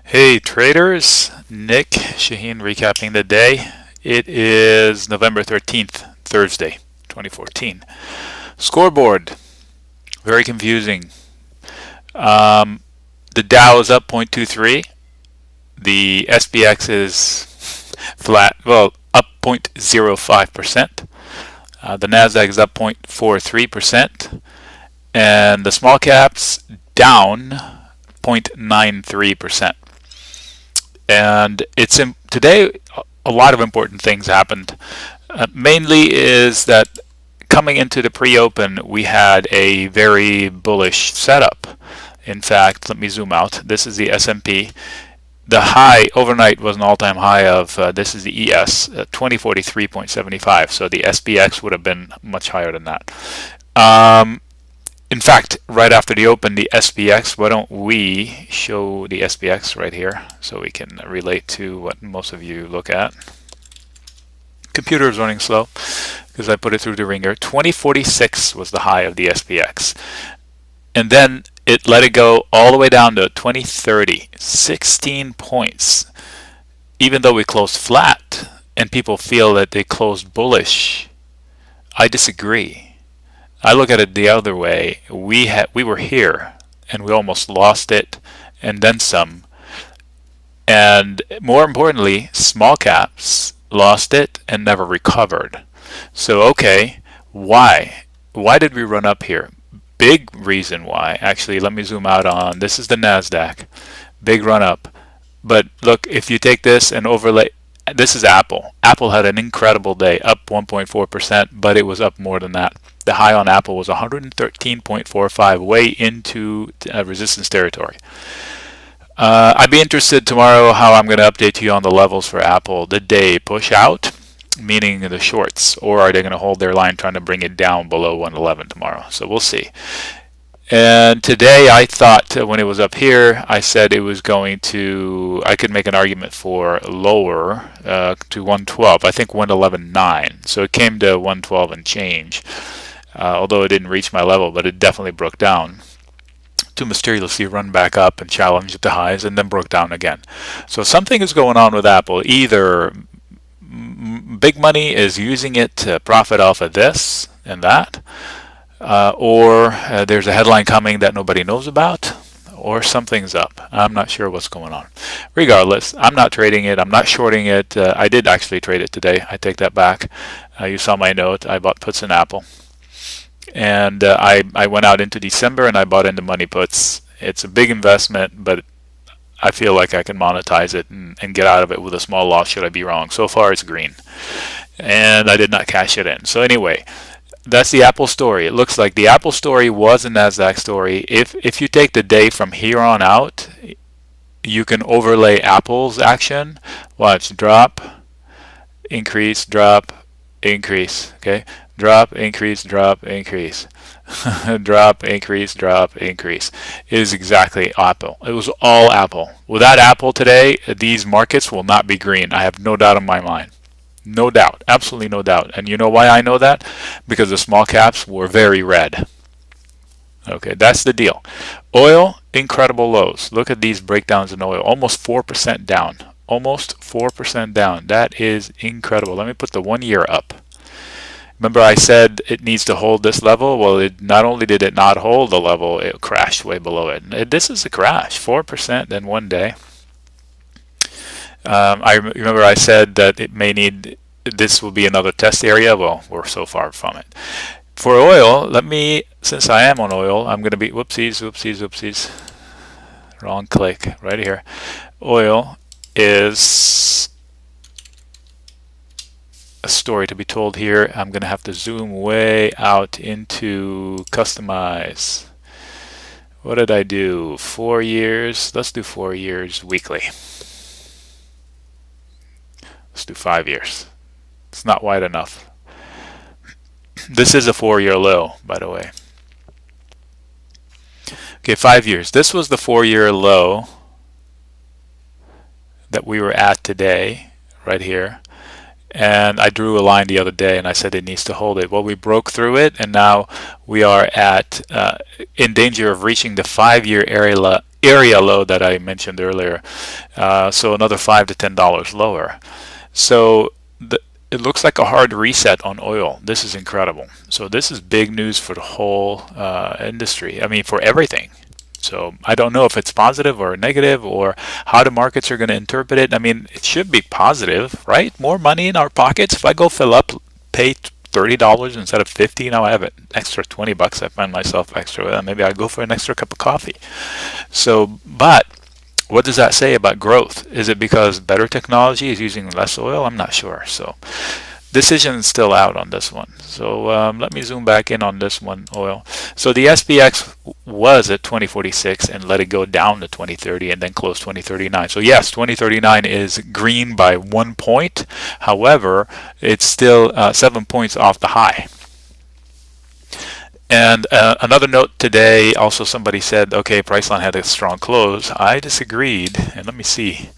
Hey traders, Nick Shaheen recapping the day. It is November 13th, Thursday, 2014. Scoreboard, very confusing. Um, the Dow is up 0.23. The SPX is flat, well, up 0.05%. The Nasdaq is up 0.43%. And the small caps down 0.93%. And today a lot of important things happened. Mainly is that coming into the pre-open we had a very bullish setup. In fact, let me zoom out. This is the S&P. The high overnight was an all-time high of this is the ES 2043.75. So the SPX would have been much higher than that. In fact, right after the open, the SPX, why don't we show the SPX right here so we can relate to what most of you look at. Computer is running slow because I put it through the ringer. 2046 was the high of the SPX. And then it let it go all the way down to 2030, 16 points. Even though we closed flat and people feel that they closed bullish, I disagree. I look at it the other way. We were here and we almost lost it and then some. And more importantly, small caps lost it and never recovered. So okay, why? Why did we run up here? Big reason why. Actually, let me zoom out on this is the Nasdaq. Big run up. But look, if you take this and overlay, this is Apple. Apple had an incredible day, up 1.4%, but it was up more than that. The high on Apple was 113.45, way into resistance territory. I'd be interested tomorrow how I'm going to update you on the levels for Apple. Did they push out, meaning the shorts, or are they going to hold their line trying to bring it down below 111 tomorrow? So we'll see. And today I thought when it was up here, I said it was going to, I could make an argument for lower to 112. I think 111.9. So it came to 112 and change. Although it didn't reach my level, but it definitely broke down to mysteriously run back up and challenge the highs and then broke down again. So something is going on with Apple. Either big money is using it to profit off of this and that, or there's a headline coming that nobody knows about, or something's up. I'm not sure what's going on. Regardless, I'm not trading it. I'm not shorting it. I did actually trade it today. I take that back. You saw my note. I bought puts in Apple. And I went out into December and I bought into money puts. It's a big investment, but I feel like I can monetize it and get out of it with a small loss should I be wrong. So far it's green. And I did not cash it in. So anyway, that's the Apple story. It looks like the Apple story was a Nasdaq story. If you take the day from here on out, you can overlay Apple's action. Watch, drop, increase, drop, increase. Okay, drop, increase, drop, increase. Drop, increase, drop, increase. It is exactly Apple. It was all Apple. Without Apple today, these markets will not be green. I have no doubt in my mind. No doubt. Absolutely no doubt. And you know why I know that? Because the small caps were very red. Okay, that's the deal. Oil, incredible lows. Look at these breakdowns in oil. Almost 4% down. Almost 4% down. That is incredible. Let me put the 1 year up. Remember I said it needs to hold this level? Well, it not only did it not hold the level, it crashed way below it. This is a crash, 4% in 1 day. I remember I said that it may need, this will be another test area. Well, we're so far from it. For oil, let me, since I am on oil, I'm going to be, whoopsies, wrong click, right here. Oil is a story to be told here. I'm going to have to zoom way out into customize. What did I do? 4 years. Let's do 4 years weekly. Let's do 5 years. It's not wide enough. This is a 4-year low, by the way. Okay, 5 years. This was the 4-year low that we were at today, right here. and I drew a line the other day and I said it needs to hold it. Well, we broke through it, and now we are at in danger of reaching the 5-year area low that I mentioned earlier. So another $5 to $10 lower. So it looks like a hard reset on oil. This is incredible. So this is big news for the whole industry. I mean, for everything. So I don't know if it's positive or negative or how the markets are going to interpret it. I mean, it should be positive, right? More money in our pockets. If I go fill up, pay $30 instead of 50, now I have an extra 20 bucks. I find myself extra. Maybe I go for an extra cup of coffee. So, but what does that say about growth? Is it because better technology is using less oil? I'm not sure. So decision is still out on this one. So let me zoom back in on this one, oil. So the SPX was at 2046 and let it go down to 2030 and then close 2039. So yes, 2039 is green by 1 point. However, it's still 7 points off the high. And another note today, also somebody said, okay, Priceline had a strong close. I disagreed, and let me see.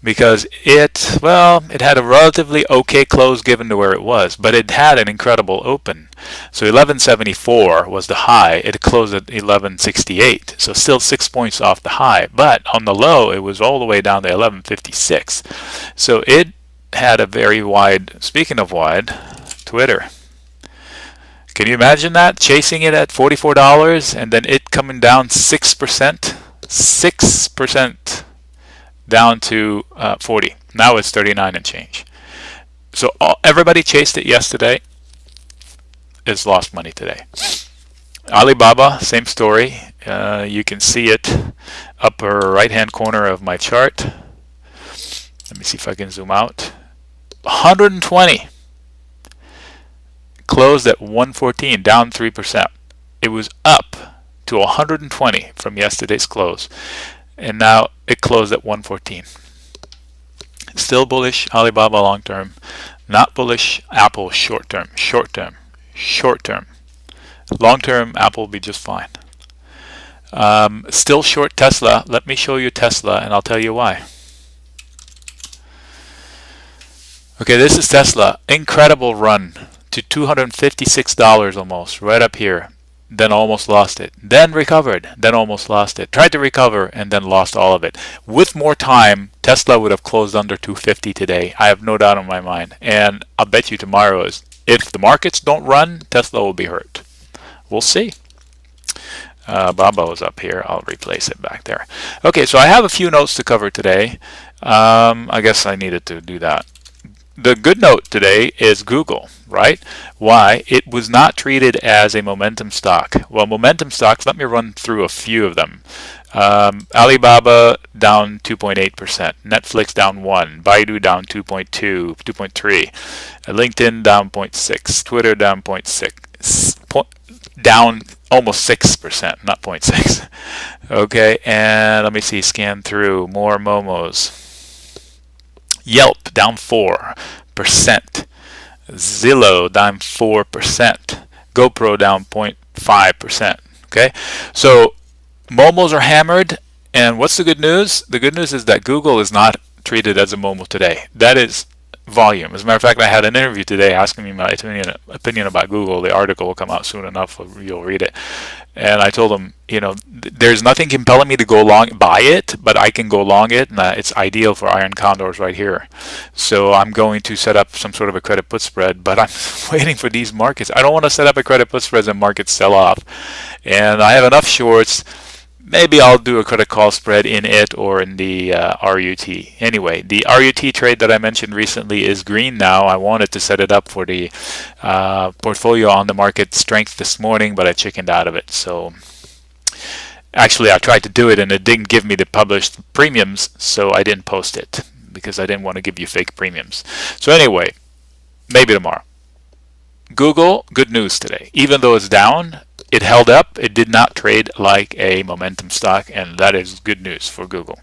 Because it had a relatively okay close given to where it was, but it had an incredible open. So 1174 was the high. It closed at 1168, so still 6 points off the high. But on the low, it was all the way down to 1156. So it had a very wide, speaking of wide, Twitter. Can you imagine that? Chasing it at $44 and then it coming down 6%? 6% down to 40. Now it's 39 and change. So everybody chased it yesterday. It's lost money today. Alibaba, same story. You can see it upper right hand corner of my chart. Let me see if I can zoom out. 120. Closed at 114, down 3%. It was up to 120 from yesterday's close, and now it closed at 114. Still bullish Alibaba long term, not bullish Apple short term. Long term, Apple will be just fine. Still short Tesla. Let me show you Tesla, and I'll tell you why. Okay, this is Tesla. Incredible run to $256 almost, right up here. Then almost lost it. Then recovered. Then almost lost it. Tried to recover and then lost all of it. With more time, Tesla would have closed under 250 today. I have no doubt in my mind. And I'll bet you tomorrow is, if the markets don't run, Tesla will be hurt. We'll see. Baba was up here. I'll replace it back there. Okay, so I have a few notes to cover today. I guess I needed to do that. The good note today is Google, right? Why? It was not treated as a momentum stock. Well, momentum stocks, let me run through a few of them. Alibaba down 2.8%, Netflix down 1, Baidu down 2.2, 2.3, LinkedIn down 0.6, Twitter down 0.6, down almost 6%, not 0.6. Okay, and let me see, scan through more Momos. Yelp down 4%, Zillow down 4%, GoPro down 0.5%. Okay, so Momos are hammered, and what's the good news? The good news is that Google is not treated as a Momo today. That is volume. As a matter of fact, I had an interview today asking me my opinion about Google. The article will come out soon enough. You'll read it. And I told him, there's nothing compelling me to go long, buy it, but I can go long it, and it's ideal for iron condors right here. So I'm going to set up some sort of a credit put spread, but I'm waiting for these markets. I don't want to set up a credit put spread and markets sell off. And I have enough shorts. Maybe I'll do a credit call spread in it or in the RUT. Anyway, the RUT trade that I mentioned recently is green now. I wanted to set it up for the portfolio on the market strength this morning, but I chickened out of it. So actually, I tried to do it, and it didn't give me the published premiums, so I didn't post it because I didn't want to give you fake premiums. So anyway, maybe tomorrow. Google, good news today. Even though it's down, it held up. It did not trade like a momentum stock, and that is good news for Google.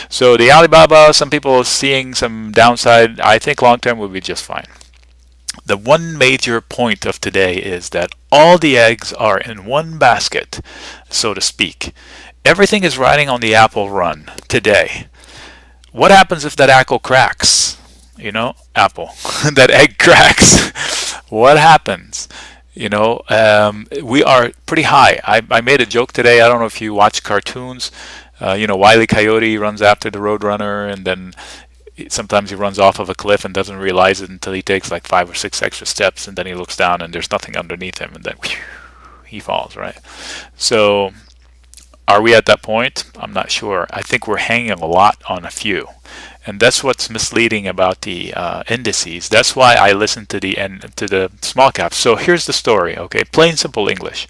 So the Alibaba, some people are seeing some downside. I think long term will be just fine. The one major point of today is that all the eggs are in one basket, so to speak. Everything is riding on the Apple run today. What happens if that Apple cracks? Apple. That egg cracks. What happens? We are pretty high. I made a joke today. I don't know if you watch cartoons. Wile E. Coyote runs after the Roadrunner, and then sometimes he runs off of a cliff and doesn't realize it until he takes like 5 or 6 extra steps, and then he looks down and there's nothing underneath him, and then whew, he falls, right? So are we at that point? I'm not sure. I think we're hanging a lot on a few. And that's what's misleading about the indices. That's why I listen to the small caps. So here's the story, okay? Plain simple English.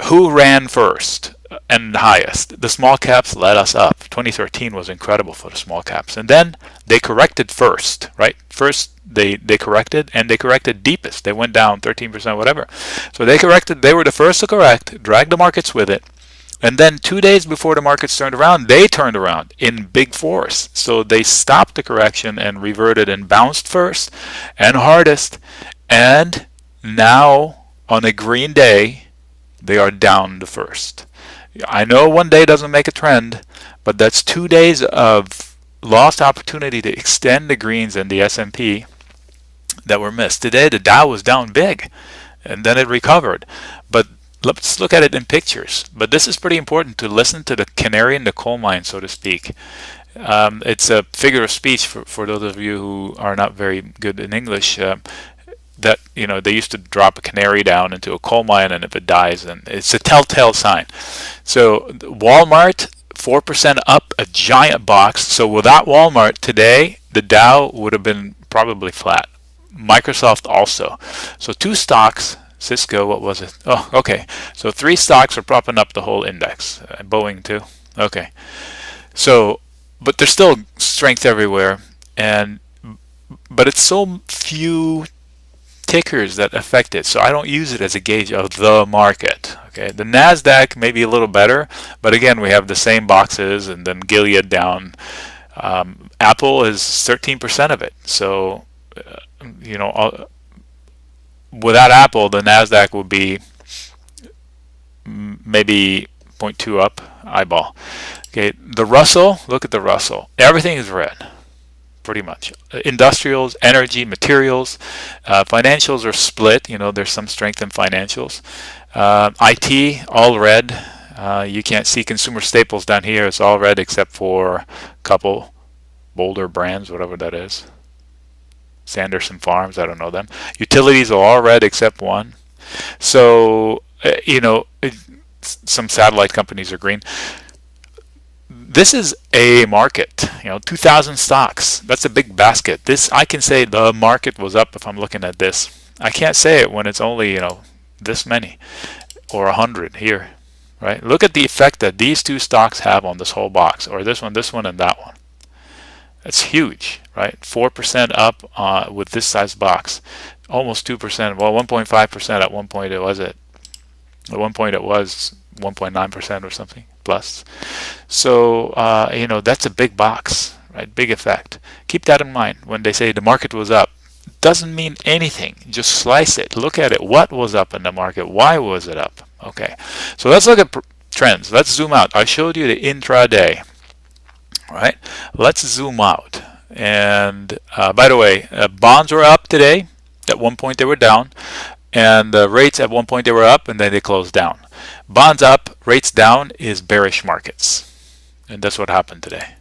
Who ran first and highest? The small caps led us up. 2013 was incredible for the small caps. And then they corrected first, right? First they corrected, and they corrected deepest. They went down 13%, whatever. So they corrected. They were the first to correct, dragged the markets with it. And then 2 days before the markets turned around, they turned around in big force. So they stopped the correction and reverted and bounced first and hardest. And now, on a green day, they are down the first. I know one day doesn't make a trend, but that's 2 days of lost opportunity to extend the greens in the S&P that were missed. Today, the Dow was down big, and then it recovered. But let's look at it in pictures. But this is pretty important to listen to the canary in the coal mine, so to speak. It's a figure of speech for those of you who are not very good in English. That they used to drop a canary down into a coal mine, and if it dies, then it's a telltale sign. So Walmart 4% up, a giant box. So without Walmart today, the Dow would have been probably flat. Microsoft also. So 2 stocks. Cisco, what was it? Oh, okay. So 3 stocks are propping up the whole index. Boeing too. Okay. So, but there's still strength everywhere, but it's so few tickers that affect it. So I don't use it as a gauge of the market. Okay. The Nasdaq may be a little better, but again, we have the same boxes, and then Gilead down. Apple is 13% of it. So, without Apple, the Nasdaq would be maybe 0.2 up, eyeball. Okay, the Russell, look at the Russell. Everything is red, pretty much. Industrials, energy, materials, financials are split. There's some strength in financials. IT, all red. You can't see consumer staples down here. It's all red except for a couple Boulder brands, whatever that is. Sanderson Farms, I don't know them. Utilities are all red except one. So, some satellite companies are green. This is a market, 2,000 stocks. That's a big basket. I can say the market was up if I'm looking at this. I can't say it when it's only, this many or 100 here, right? Look at the effect that these 2 stocks have on this whole box, or this one, and that one. That's huge, right? 4% up with this size box, almost 2%. Well, 1.5% at one point. At one point it was 1.9% or something plus. So that's a big box, right? Big effect. Keep that in mind when they say the market was up. It doesn't mean anything. Just slice it. Look at it. What was up in the market? Why was it up? Okay. So let's look at trends. Let's zoom out. I showed you the intraday. Right, let's zoom out. And by the way, bonds were up today. At one point they were down, and rates at one point they were up, and then they closed down. Bonds up, rates down is bearish markets, and that's what happened today.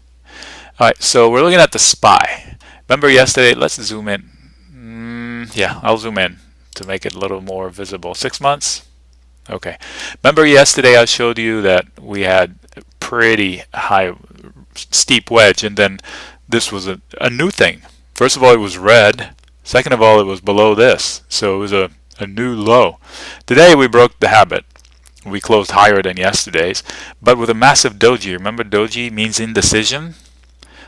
All right, so we're looking at the SPY. Remember yesterday? Let's zoom in. Yeah, I'll zoom in to make it a little more visible. 6 months. Okay. Remember yesterday I showed you that we had pretty high steep wedge, and then this was a new thing. First of all, it was red. Second of all, it was below this, so it was a new low. Today we broke the habit. We closed higher than yesterday's, but with a massive doji. Remember, doji means indecision.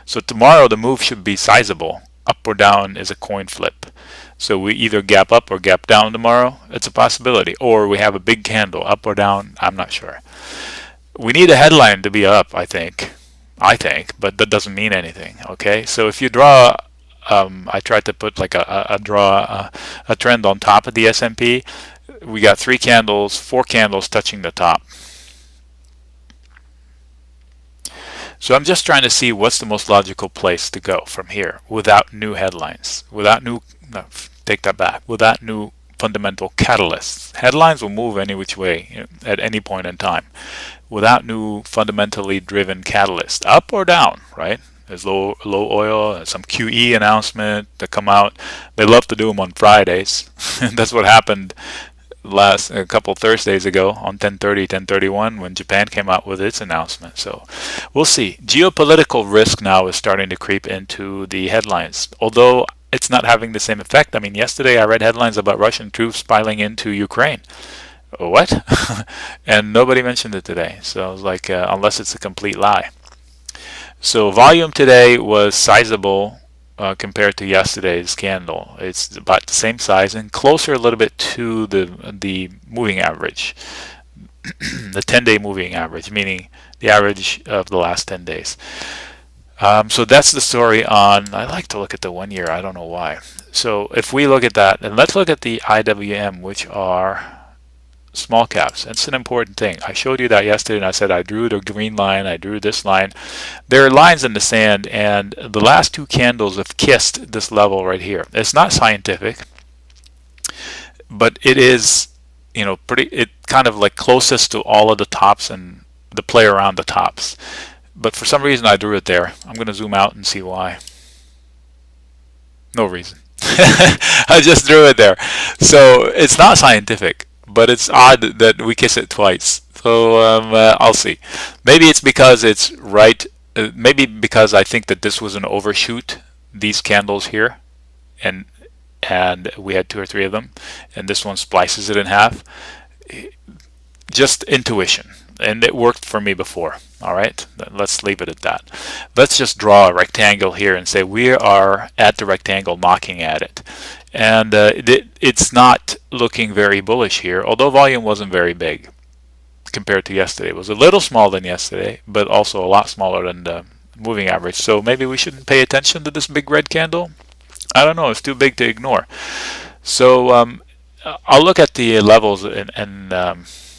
So tomorrow the move should be sizable. Up or down is a coin flip. So we either gap up or gap down tomorrow. It's a possibility. Or we have a big candle up or down. I'm not sure. We need a headline to be up, I think, but that doesn't mean anything. Okay, so if you draw, I tried to put like a trend on top of the S&P. We got 4 candles touching the top. So I'm just trying to see what's the most logical place to go from here without new headlines, without new, no, take that back, without new fundamental catalysts. Headlines will move any which way, at any point in time without new fundamentally driven catalysts, up or down, right? There's low oil, some QE announcement that come out. They love to do them on Fridays. That's what happened a couple Thursdays ago on 10:30, 10:31 when Japan came out with its announcement. So we'll see. Geopolitical risk now is starting to creep into the headlines, although it's not having the same effect. I mean, yesterday I read headlines about Russian troops piling into Ukraine. What? And nobody mentioned it today. So I was like, unless it's a complete lie. So volume today was sizable compared to yesterday's candle. It's about the same size and closer a little bit to the moving average, the 10-day moving average, meaning the average of the last 10 days. So that's the story on, I like to look at the 1 year, I don't know why. So if we look at that, and let's look at the IWM, which are small caps. It's an important thing. I showed you that yesterday and I said I drew the green line, I drew this line. There are lines in the sand and the last two candles have kissed this level right here. It's not scientific, but it is, it kind of like closest to all of the tops and the play around the tops. But for some reason I drew it there. I'm going to zoom out and see why. No reason. I just drew it there. So it's not scientific, but it's odd that we kiss it twice. So I'll see. Maybe it's because it's right. Maybe because I think that this was an overshoot, these candles here, and we had 2 or 3 of them, and this one splices it in half. Just intuition, and it worked for me before. All right, let's leave it at that. Let's just draw a rectangle here and say we are at the rectangle knocking at it. And it's not looking very bullish here, although volume wasn't very big compared to yesterday. It was a little smaller than yesterday, but also a lot smaller than the moving average. So maybe we shouldn't pay attention to this big red candle. I don't know, it's too big to ignore. So I'll look at the levels and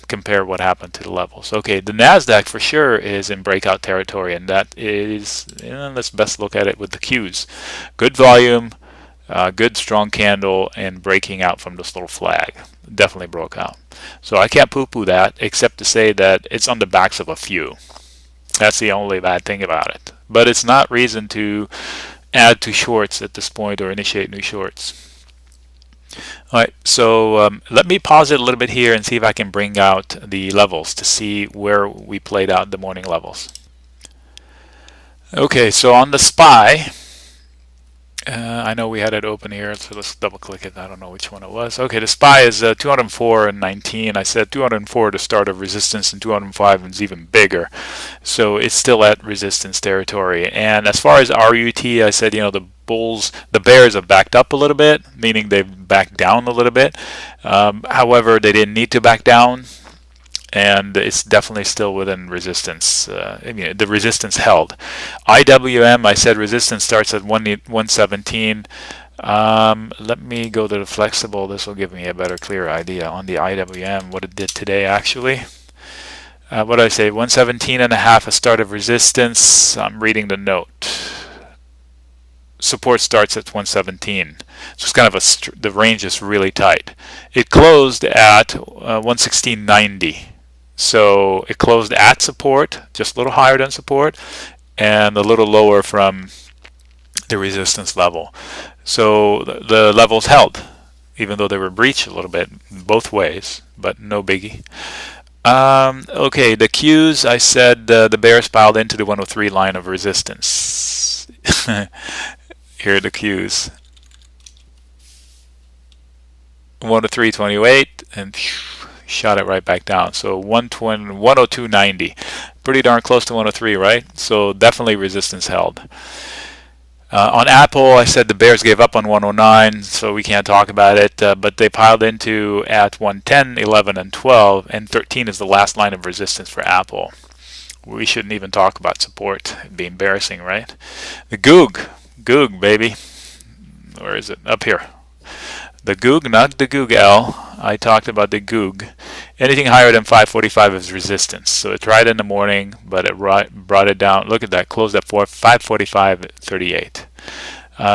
compare what happened to the levels. Okay, the NASDAQ for sure is in breakout territory, and that is, let's best look at it with the Qs. Good volume, good strong candle, and breaking out from this little flag. Definitely broke out. So I can't poo-poo that, except to say that it's on the backs of a few. That's the only bad thing about it. But it's not reason to add to shorts at this point or initiate new shorts. Alright, so let me pause it a little bit here and see if I can bring out the levels to see where we played out the morning levels. Okay, so on the SPY, I know we had it open here, so let's double click it. I don't know which one it was. Okay, the SPY is 204.19. I said 204 to start of resistance, and 205 is even bigger. So it's still at resistance territory. And as far as RUT, I said, the bears have backed up a little bit, meaning they've backed down a little bit. However, they didn't need to back down, and it's definitely still within resistance. The resistance held. IWM, I said resistance starts at 117. Let me go to the flexible. This will give me a better, clear idea on the IWM, what it did today actually. What did I say? 117.5, a start of resistance. I'm reading the note. Support starts at 117. So it's kind of the range is really tight. It closed at 116.90. So it closed at support, just a little higher than support, and a little lower from the resistance level. So the levels held, even though they were breached a little bit both ways, but no biggie. Okay, the Qs, I said the bears piled into the 103 line of resistance. Here are the Qs. 103.28 and shot it right back down. So 102.90, pretty darn close to 103, right? So definitely resistance held. On Apple, I said the bears gave up on 109, so we can't talk about it, but they piled into at 110, 11, and 12, and 13 is the last line of resistance for Apple. We shouldn't even talk about support. It'd be embarrassing, right? The Goog, baby. Where is it? Up here. The Goog, not the Goog L. I talked about the Goog. Anything higher than 545 is resistance. So it tried in the morning, but it brought it down. Look at that, closed at 545.38.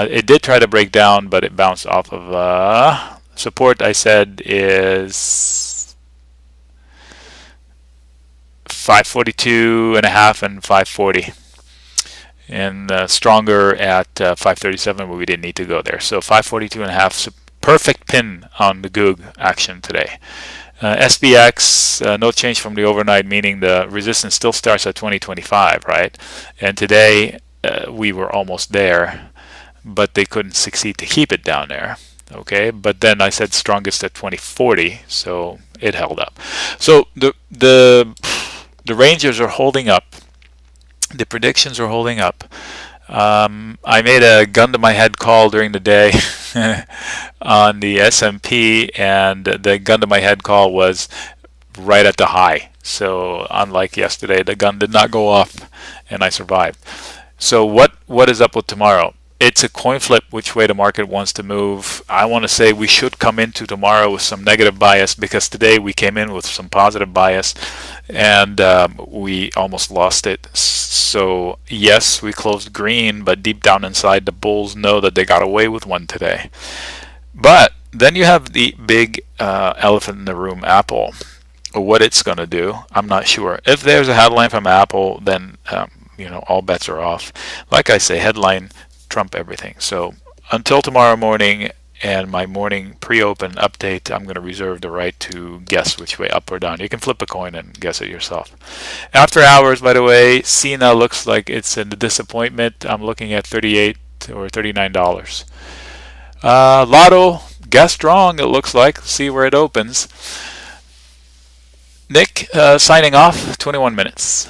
It did try to break down, but it bounced off of support. I said is 542.5 and 540. And stronger at 537, but we didn't need to go there. So 542.5, perfect pin on the Goog action today. SPX, no change from the overnight, meaning the resistance still starts at 2025, right? And today we were almost there, but they couldn't succeed to keep it down there. Okay, but then I said strongest at 2040, so it held up. So the ranges are holding up. The predictions are holding up. I made a gun to my head call during the day on the S&P, and the gun to my head call was right at the high. So unlike yesterday, the gun did not go off, and I survived. So what is up with tomorrow? It's a coin flip which way the market wants to move. I want to say we should come into tomorrow with some negative bias, because today we came in with some positive bias, and we almost lost it. So yes, we closed green, but deep down inside, the bulls know that they got away with one today. But then you have the big elephant in the room, Apple. What it's going to do, I'm not sure. If there's a headline from Apple, then all bets are off. Like I say, headline trump everything. So until tomorrow morning and my morning pre-open update, I'm going to reserve the right to guess which way up or down. You can flip a coin and guess it yourself. After hours, by the way, Cena looks like it's in the disappointment. I'm looking at $38 or $39. Lotto guessed wrong, it looks like. See where it opens. Nick, signing off, 21 minutes.